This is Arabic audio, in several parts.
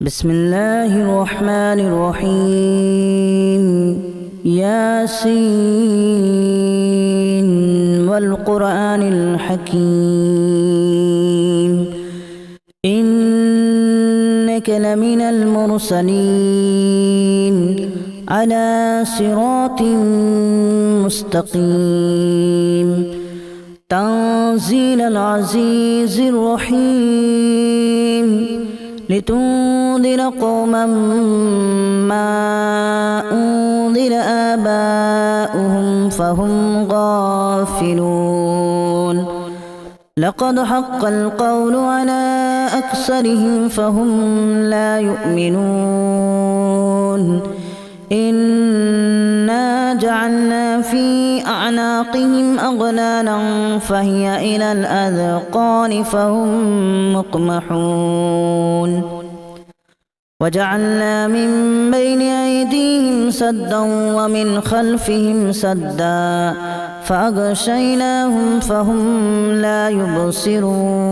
بسم الله الرحمن الرحيم ياسين والقرآن الحكيم إنك لمن المرسلين على صراط مستقيم تنزيل العزيز الرحيم لتنذر قوما ما أنذر آباؤهم فهم غافلون لقد حق القول على أكثرهم فهم لا يؤمنون إنا جعلنا في أعناقهم أغلالا فهي إلى الأذقان فهم مقمحون وجعلنا من بين أيديهم سدا ومن خلفهم سدا فأغشيناهم فهم لا يبصرون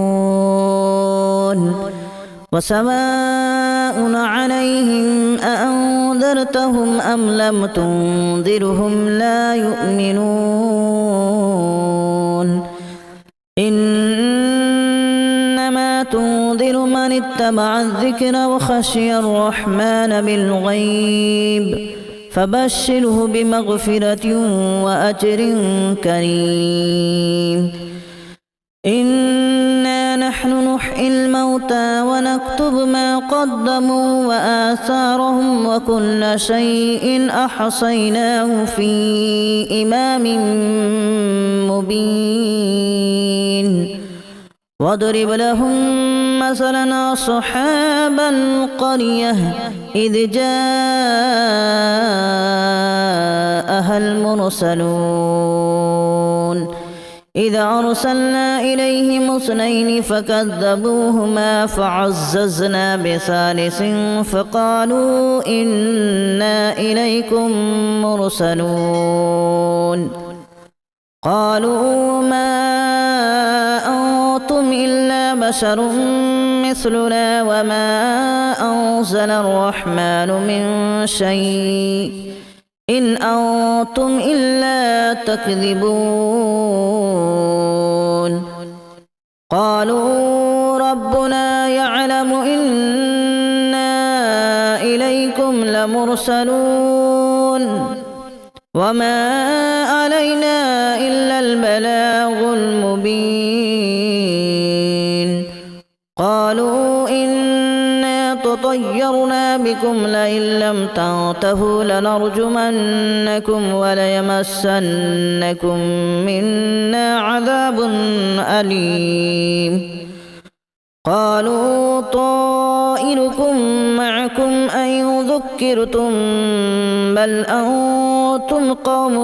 وسواء عليهم أأنذرتهم أم لم تنذرهم لا يؤمنون إنما تنذر من اتبع الذكر وخشي الرحمن بالغيب فبشره بمغفرة وأجر كريم إنا نحن نحيي الموتى ونكتب ما قدموا وآثارهم وكل شيء أحصيناه في إمام مبين واضرب لهم مثلا أصحاب القرية إذ جاءها المرسلون إذا أرسلنا إليهم اثنين فكذبوهما فعززنا بثالث فقالوا إنا إليكم مرسلون قالوا ما أنتم إلا بشر مثلنا وما أنزل الرحمن من شيء إن أنتم إلا تكذبون قالوا ربنا يعلم إنا إليكم لمرسلون وما علينا إلا البلاغ المبين قالوا إنا تطيرنا بكم لئن لم تنتهوا لنرجمنكم وليمسنكم منا عذاب أليم قالوا طائركم معكم أن ذكرتم بل أنتم قوم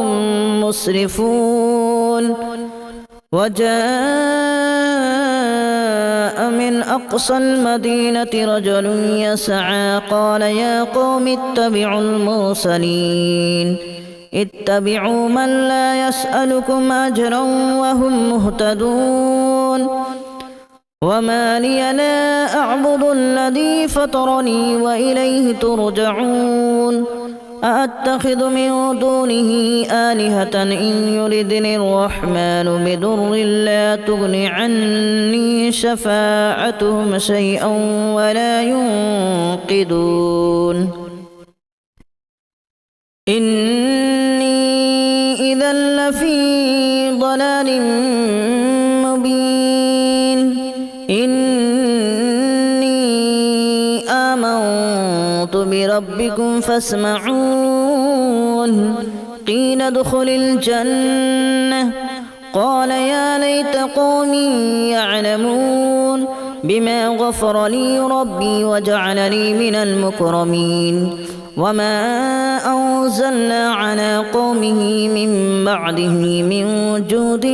مسرفون وجاء من أقصى المدينة رجل يسعى قال يا قوم اتبعوا المرسلين اتبعوا من لا يسألكم أجرا وهم مهتدون وما لي لا أعبد الذي فطرني وإليه ترجعون أأتخذ من دونه آلهة إن يردني الرحمن بضر لا تغن عني شفاعتهم شيئا ولا ينقذون إني إذا لفي ضلال مبين إني آمنت بربكم فاسمعون قيل ادخل الجنة قال يا ليت قومي يعلمون بما غفر لي ربي وجعلني من المكرمين وما أنزلنا على قومه من بعده من جود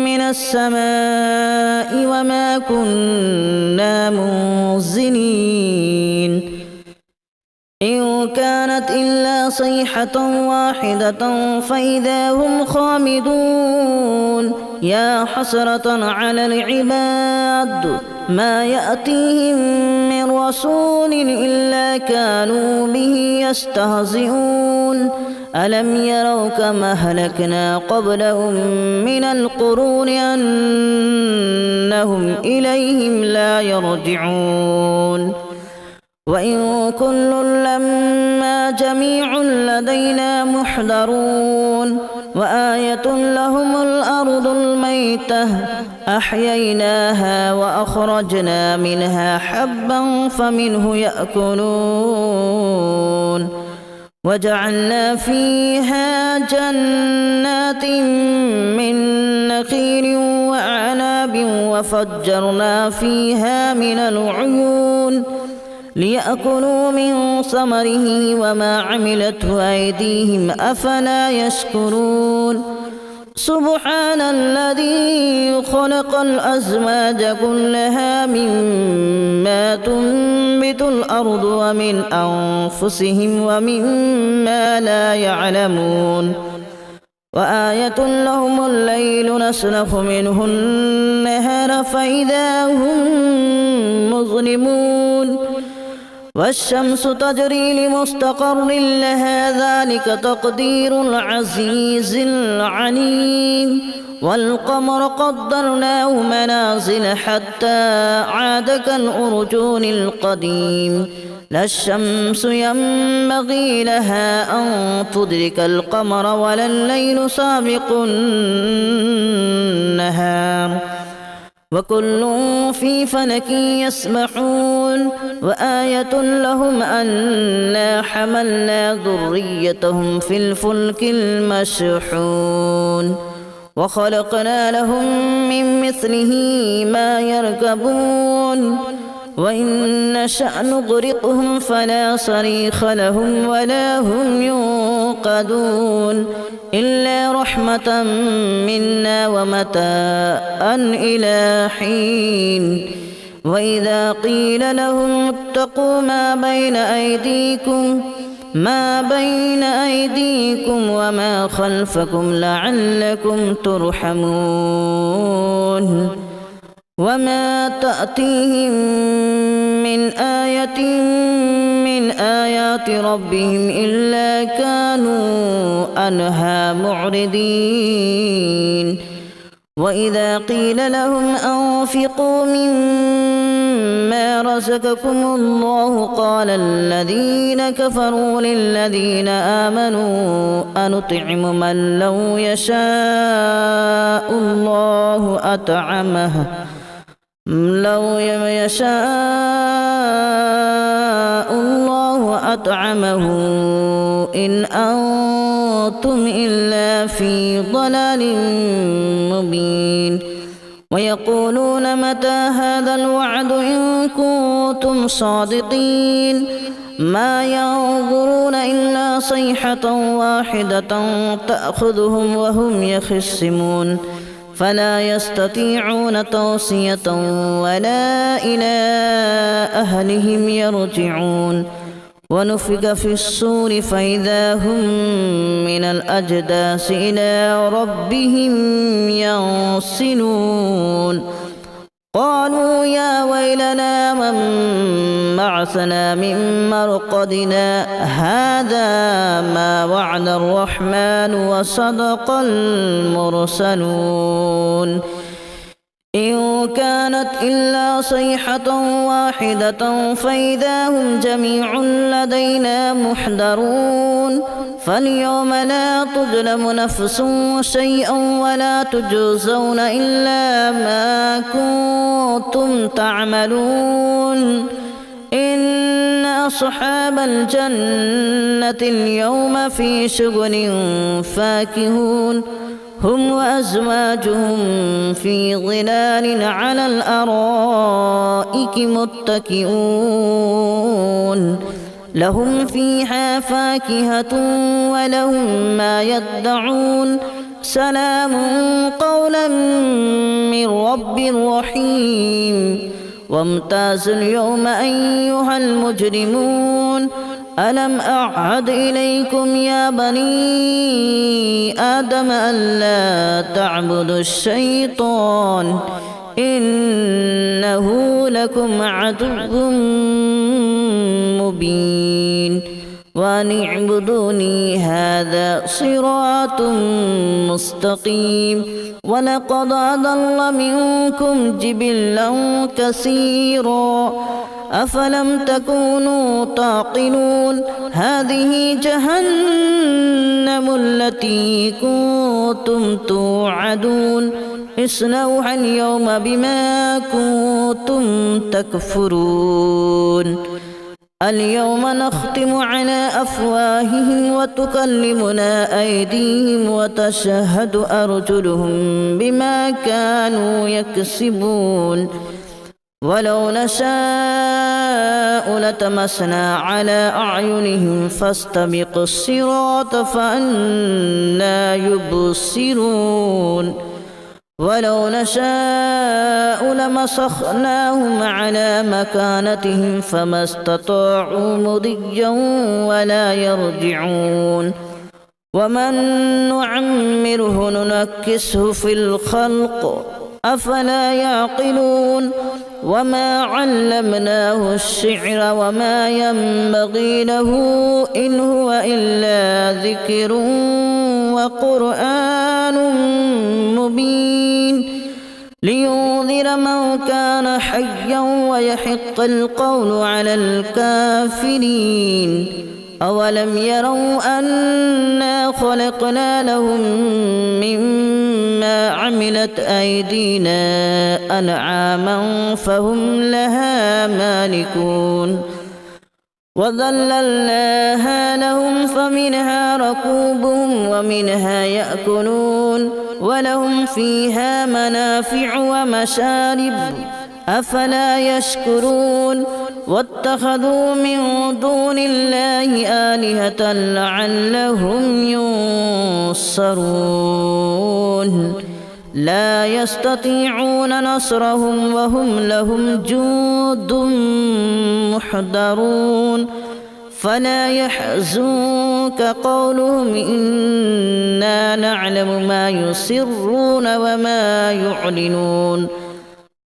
من السماء وما كنا منزلين إن كانت إلا صيحة واحدة فإذا هم خامدون يا حسرة على العباد ما يأتيهم من رسول إلا كانوا به يستهزئون ألم يروا كما أهلكنا قبلهم من القرون أنهم إليهم لا يرجعون وإن كل لما جميع لدينا محضرون وآية لهم الأرض الميتة أحييناها وأخرجنا منها حبا فمنه يأكلون وجعلنا فيها جنات من نخيل وأعناب وفجرنا فيها من العيون ليأكلوا من ثمره وما عملته أيديهم أفلا يشكرون سبحان الذي خلق الأزواج كلها مما تنبت الأرض ومن أنفسهم ومما لا يعلمون وآية لهم الليل نسلخ منه النهار فإذا هم مظلمون والشمس تجري لمستقر لها ذلك تقدير العزيز العليم والقمر قدرناه منازل حتى عاد كالأرجون القديم لا الشمس ينبغي لها أن تدرك القمر ولا الليل سابق النهار وكل في فلك يسبحون وآية لهم أنا حملنا ذريتهم في الفلك المشحون وخلقنا لهم من مثله ما يركبون وإن نشأ نغرقهم فلا صريخ لهم ولا هم ينقذون إلا رحمة منا ومتاعا إلى حين وإذا قيل لهم اتقوا ما بين أيديكم وما خلفكم لعلكم ترحمون وما تأتيهم من آية من آيات ربهم إلا كانوا عنها معرضين وإذا قيل لهم أنفقوا مما رزقكم الله قال الذين كفروا للذين آمنوا أنطعم من لو يشاء الله أطعمه إن أنتم إلا في ضلال مبين ويقولون متى هذا الوعد إن كنتم صادقين ما ينظرون إلا صيحة واحدة تأخذهم وهم يخصمون فلا يستطيعون توصية ولا إلى أهلهم يرجعون ونفخ في الصور فإذا هم من الأجداث إلى ربهم ينسلون قالوا يا ويلنا من بعثنا من مرقدنا هذا ما وعد الرحمن وصدق المرسلون إن كانت إلا صيحة واحدة فإذا هم جميع لدينا محضرون فاليوم لا تظلم نفس شيئا ولا تجزون إلا ما كنتم تعملون إن أصحاب الجنة اليوم في شغل فاكهون هم وأزواجهم في ظلال على الأرائك متكئون لهم فيها فاكهة ولهم ما يدعون سلام قولا من رب رحيم وامتازوا اليوم أيها المجرمون ألم أعهد إليكم يا بني آدم ألا تعبدوا الشيطان إنه لكم عدو مبين وأن اعبدوني هذا صراط مستقيم ولقد أضل منكم جبلا كثيرا أفلم تكونوا تعقلون هذه جهنم التي كنتم توعدون اصلوها اليوم بما كنتم تكفرون اليوم نختم على أفواههم وتكلمنا أيديهم وتشهد أرجلهم بما كانوا يكسبون ولو نشاء لتمسنا على أعينهم فاستبقوا الصراط فأنى يبصرون ولو نشاء لمسخناهم على مكانتهم فما استطاعوا مضيا ولا يرجعون ومن نعمره ننكسه في الخلق أفلا يعقلون وما علمناه الشعر وما ينبغي له إن هو إلا ذكر وقرآن مبين لينذر من كان حيا ويحق القول على الكافرين أولم يروا أنا خلقنا لهم مما عملت أيدينا أنعاما فهم لها مالكون وذللناها لهم فمنها ركوبهم ومنها يأكلون ولهم فيها منافع ومشارب أفلا يشكرون واتخذوا من دون الله آلهة لعلهم ينصرون لا يستطيعون نصرهم وهم لهم جند محضرون فلا يحزنك قولهم إنا نعلم ما يسرون وما يعلنون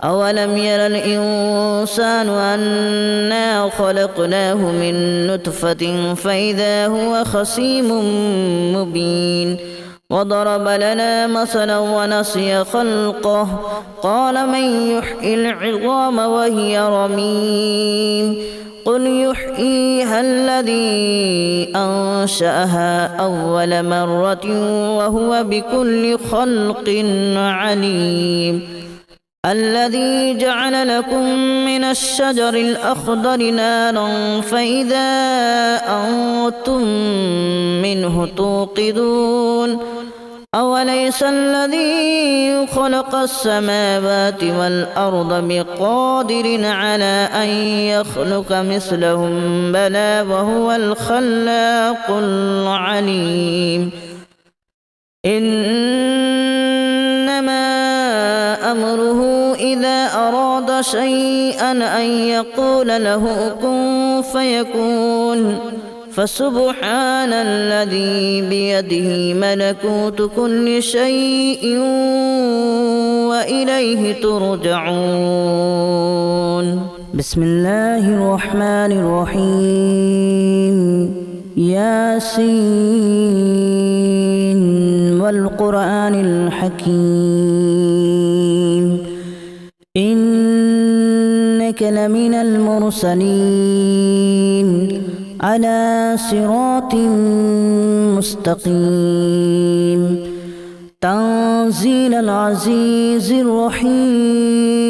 أولم ير الإنسان أنا خلقناه من نطفة فإذا هو خصيم مبين وضرب لنا مثلا ونسي خلقه قال من يحيي العظام وهي رميم قل يحييها الذي أنشأها أول مرة وهو بكل خلق عليم الذي جعل لكم من الشجر الأخضر نارا فإذا أنتم منه توقدون أوليس الذي خلق السماوات والأرض بقادر على أن يخلق مثلهم بلى وهو الخلاق العليم إنما أمره إذا أراد شيئا أن يقول له كن فيكون فسبحان الذي بيده ملكوت كل شيء وإليه ترجعون بسم الله الرحمن الرحيم ياسين والقرآن الحكيم إنك لمن المرسلين على صراط مستقيم تنزيل العزيز الرحيم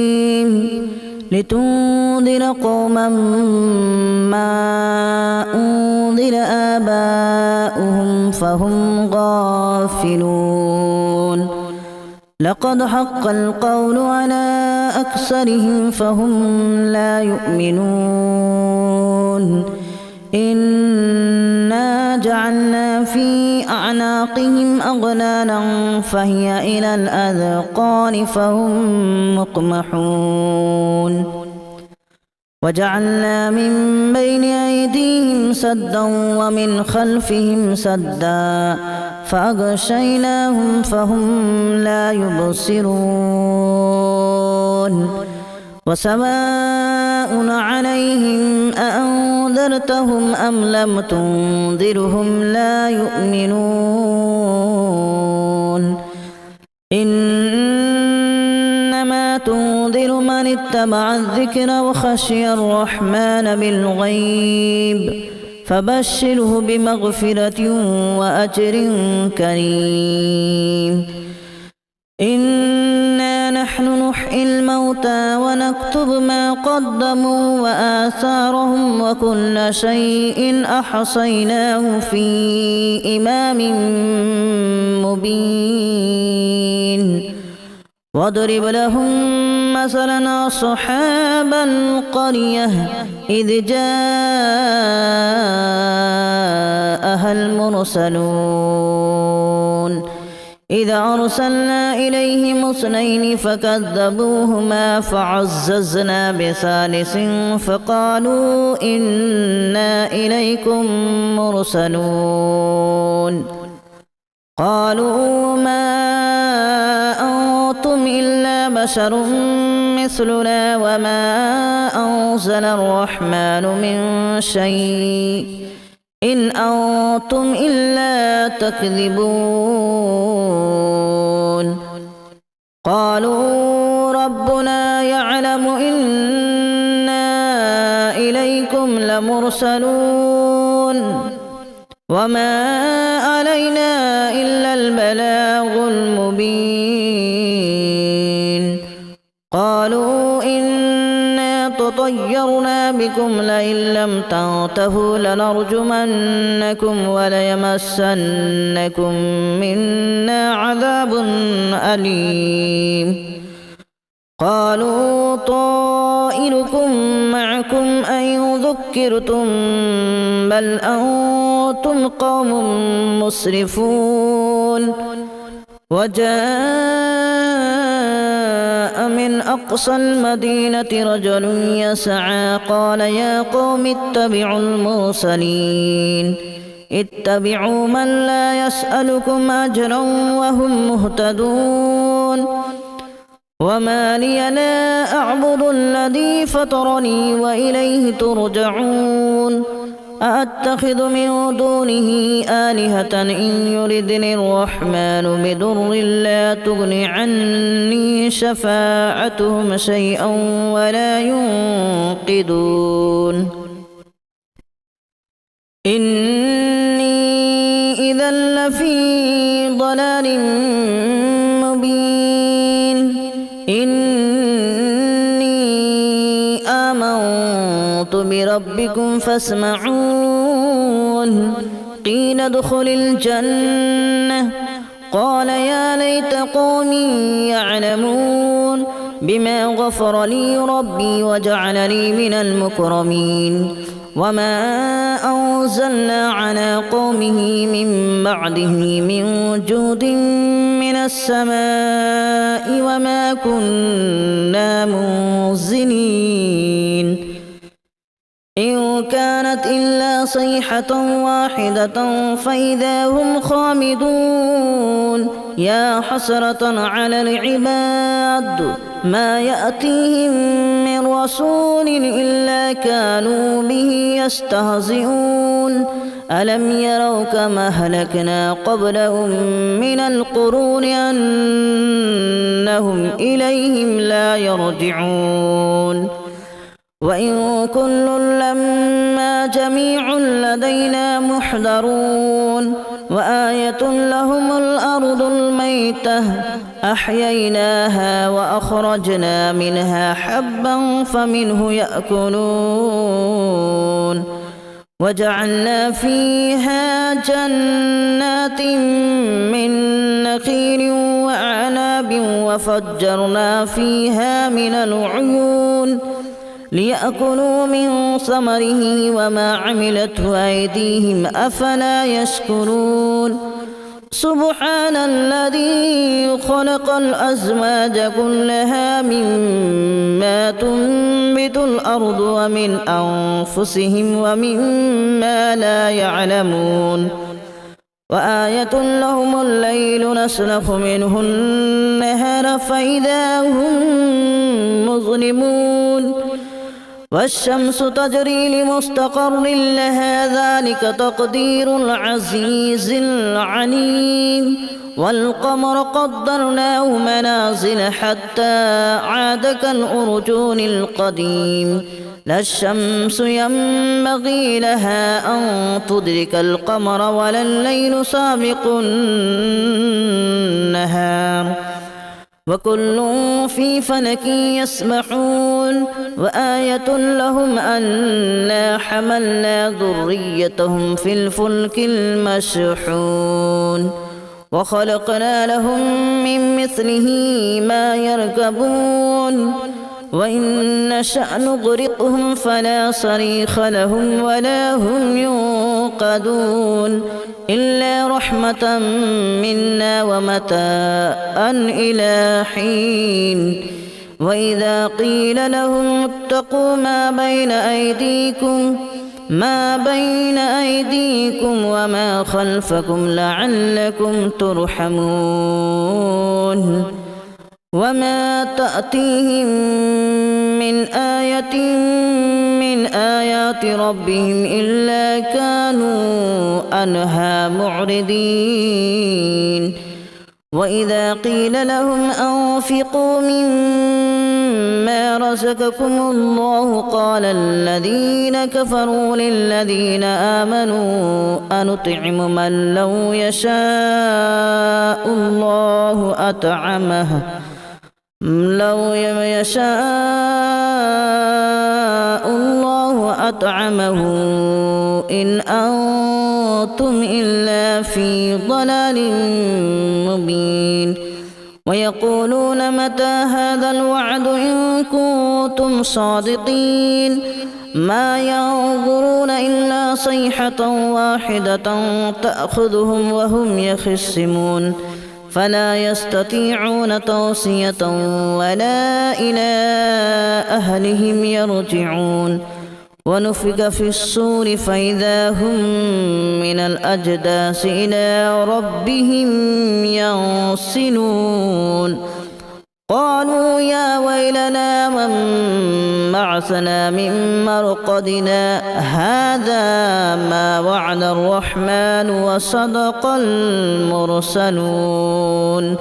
لتنذر قوما ما أنذر آباؤهم فهم غافلون لقد حق القول على أكثرهم فهم لا يؤمنون إنا جعلنا في أعناقهم أغلالا فهي إلى الأذقان فهم مقمحون وجعلنا من بين أيديهم سدا ومن خلفهم سدا فأغشيناهم فهم لا يبصرون وسواء عليهم أأنذرتهم أم لم تنذرهم لا يؤمنون إنما تنذر من اتبع الذكر وخشي الرحمن بالغيب فبشره بمغفرة وأجر كريم إنا نحن نحيي الموتى ونكتب ما قدموا وآثارهم وكل شيء أحصيناه في إمام مبين واضرب لهم مثلا أصحاب القرية إذ جاءها المرسلون إذا أرسلنا إليهم اثنين فكذبوهما فعززنا بثالث فقالوا إنا إليكم مرسلون قالوا ما أنتم إلا بشر مثلنا وما أنزل الرحمن من شيء إن أنتم إلا تكذبون قالوا ربنا يعلم إنا إليكم لمرسلون وما علينا إلا البلاغ المبين قالوا إنا تطيرنا بكم لئن لم تنتهوا لنرجمنكم وليمسنكم منا عذاب أليم قالوا طائركم معكم أن ذكرتم بل أنتم قوم مسرفون وجاء من أقصى المدينة رجل يسعى قال يا قوم اتبعوا المرسلين اتبعوا من لا يسألكم أجرا وهم مهتدون وما لي لا أعبد الذي فطرني وإليه ترجعون أأتخذ من دونه آلهة إن يردني الرحمن بضر لا تغن عني شفاعتهم شيئا ولا ينقذون إني إذا لفي ضلال مبين إني آمنت بربكم فاسمعون قيل ادخل الجنة قال يا ليت قومي يعلمون بما غفر لي ربي وجعلني من المكرمين وما أنزلنا على قومه من بعده من جود من السماء وما كنا منزلين إن كانت إلا صيحة واحدة فإذا هم خامدون يا حسرة على العباد ما يأتيهم من رسول إلا كانوا به يستهزئون ألم يروا كما أهلكنا قبلهم من القرون أنهم إليهم لا يرجعون وإن كل لما جميع لدينا محضرون وآية لهم الأرض الميتة أحييناها وأخرجنا منها حبا فمنه يأكلون وجعلنا فيها جنات من نخيل وأعناب وفجرنا فيها من العيون ليأكلوا من ثمره وما عملته أيديهم أفلا يشكرون سبحان الذي خلق الأزواج كلها مما تنبت الأرض ومن أنفسهم ومما لا يعلمون وآية لهم الليل نسلخ منه النهار فإذا هم مظلمون والشمس تجري لمستقر لها ذلك تقدير العزيز العليم والقمر قدرناه منازل حتى عاد كالأرجون القديم لا الشمس ينبغي لها أن تدرك القمر ولا الليل سابق النهار وكل في فلك يسبحون وآية لهم أنا حملنا ذريتهم في الفلك المشحون وخلقنا لهم من مثله ما يركبون وإن نشأ نغرقهم فلا صريخ لهم ولا هم ينقذون إلا رحمة منا ومتاعا إلى حين وإذا قيل لهم اتقوا ما بين أيديكم وما خلفكم لعلكم ترحمون وما تأتيهم من آية من آيات ربهم إلا كانوا عنها معرضين وإذا قيل لهم أنفقوا مما رزقكم الله قال الذين كفروا للذين آمنوا أنطعم من لو يشاء الله أطعمه إن أنتم إلا في ضلال مبين ويقولون متى هذا الوعد إن كنتم صادقين ما ينظرون إلا صيحة واحدة تأخذهم وهم يخصمون فلا يستطيعون توصية ولا إلى أهلهم يرجعون ونفخ في الصور فإذا هم من الأجداث إلى ربهم ينسلون قالوا يا ويلنا من بعثنا من مرقدنا هذا ما وعد الرحمن وصدق المرسلون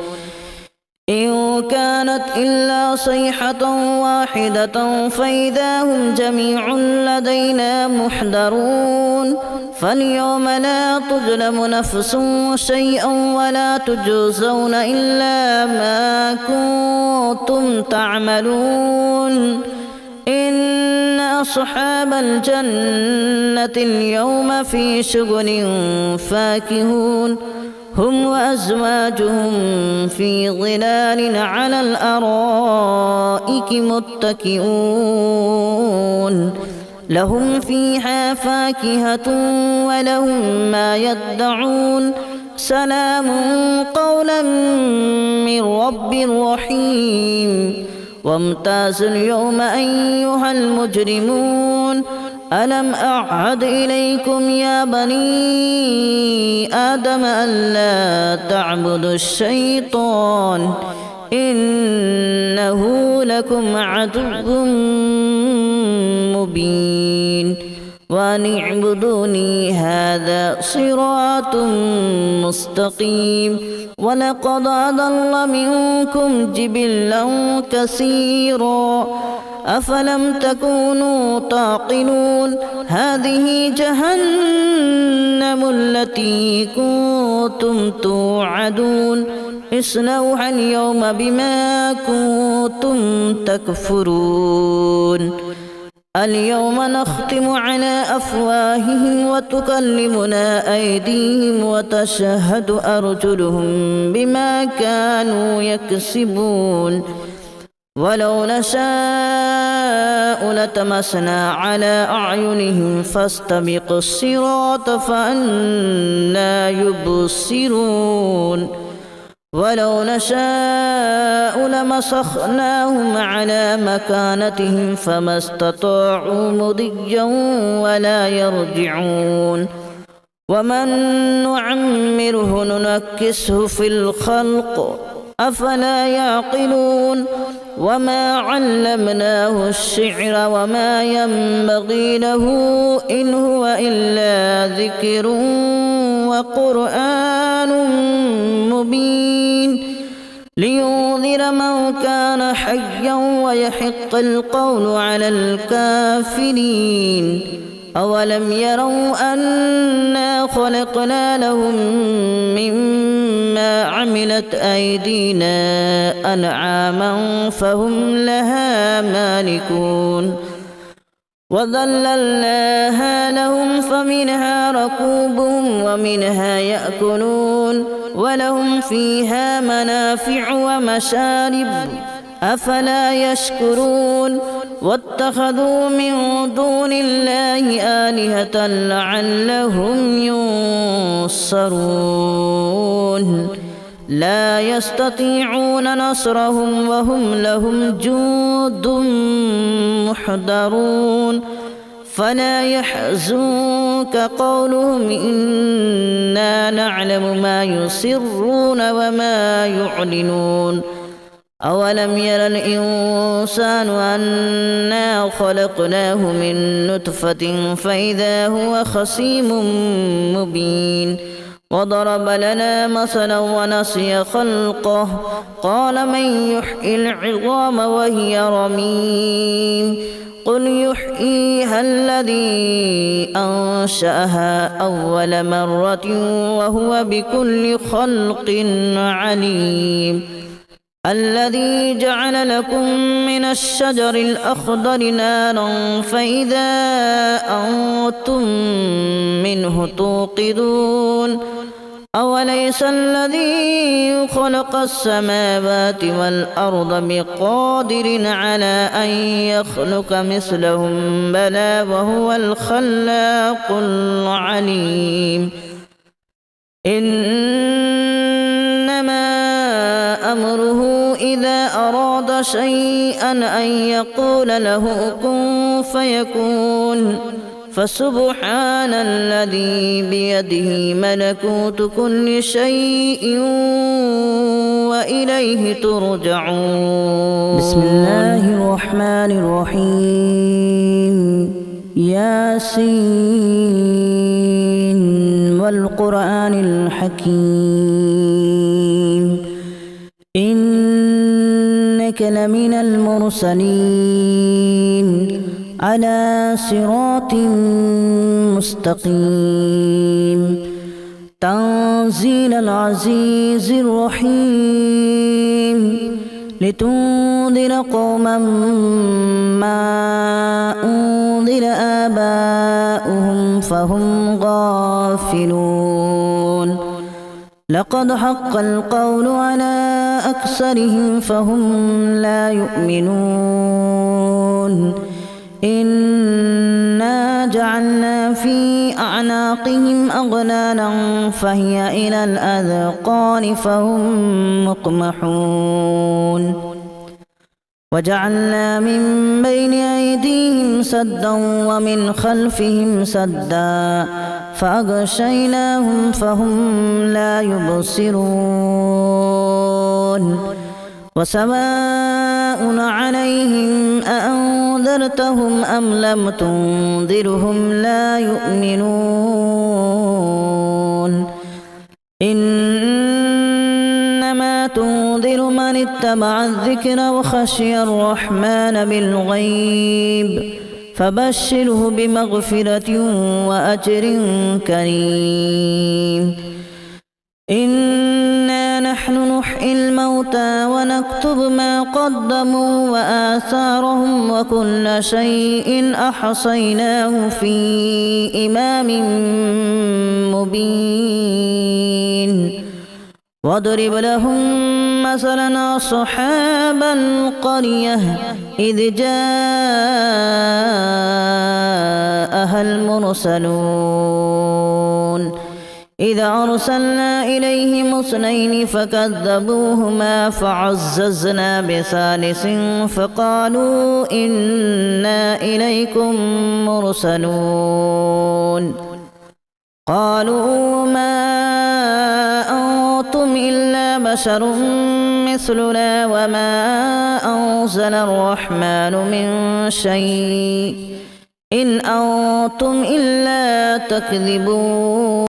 إن كانت إلا صيحة واحدة فإذا هم جميع لدينا محضرون فاليوم لا تظلم نفس شيئا ولا تجزون إلا ما كنتم تعملون إن أصحاب الجنة اليوم في شغل فاكهون هم وأزواجهم في ظلال على الأرائك متكئون لهم فيها فاكهة ولهم ما يدعون سلام قولا من رب رحيم وامتازوا اليوم أيها المجرمون ألم أعهد إليكم يا بني آدم ألا تعبدوا الشيطان إنه لكم عدو مبين وأن اعبدوني هذا صراط مستقيم ولقد أضل منكم جبلا كثيرا أفلم تكونوا تعقلون هذه جهنم التي كنتم توعدون اصلوها اليوم بما كنتم تكفرون اليوم نختم على أفواههم وتكلمنا أيديهم وتشهد أرجلهم بما كانوا يكسبون ولو نشاء لتمسنا على أعينهم فاستبقوا الصراط فأنى يبصرون ولو نشاء لمسخناهم على مكانتهم فما استطاعوا مضيا ولا يرجعون ومن نعمره ننكسه في الخلق أفلا يعقلون وما علمناه الشعر وما ينبغي له إن هو إلا ذكر وقرآن مبين لينذر من كان حيا ويحق القول على الكافرين أولم يروا أنا خلقنا لهم مما عملت أيدينا أنعاما فهم لها مالكون وذللناها لهم فمنها ركوبهم ومنها يأكلون ولهم فيها منافع ومشارب أفلا يشكرون واتخذوا من دون الله آلهة لعلهم ينصرون لا يستطيعون نصرهم وهم لهم جند محضرون فلا يحزنك قولهم إنا نعلم ما يسرون وما يعلنون أولم ير الإنسان أنا خلقناه من نطفة فإذا هو خصيم مبين وضرب لنا مثلا ونسي خلقه قال من يحيي العظام وهي رميم قل يحييها الذي أنشأها أول مرة وهو بكل خلق عليم الذي جعل لكم من الشجر الأخضر نارا فإذا أنتم منه توقدون أوليس الذي خلق السماوات والأرض بقادر على أن يخلق مثلهم بلى وهو الخلاق العليم إنما أمره إذا أراد شيئا أن يقول له كن فيكون فسبحان الذي بيده ملكوت كل شيء وإليه ترجعون بسم الله الرحمن الرحيم ياسين والقرآن الحكيم إنك لمن المرسلين على صراط مستقيم تنزيل العزيز الرحيم لتنذر قوما ما أنذر آباؤهم فهم غافلون لقد حق القول على أكثرهم فهم لا يؤمنون إنا جعلنا في أعناقهم أغلالا فهي إلى الأذقان فهم مقمحون وجعلنا من بين أيديهم سدا ومن خلفهم سدا فأغشيناهم فهم لا يبصرون وسواء عليهم أأنذرتهم أم لم تنذرهم لا يؤمنون إنما تنذر من اتبع الذكر وخشي الرحمن بالغيب فبشره بمغفرة وأجر كريم إنا نحن نحيي الموتى ونكتب ما قدموا وآثارهم وكل شيء أحصيناه في إمام مبين واضرب لهم مثلا أصحاب القرية إذ جاءها المرسلون إذا أرسلنا إليهم اثنين فكذبوهما فعززنا بثالث فقالوا إنا إليكم مرسلون قالوا ما أنتم إلا بشر مثلنا وما أنزل الرحمن من شيء إن أنتم إلا تكذبون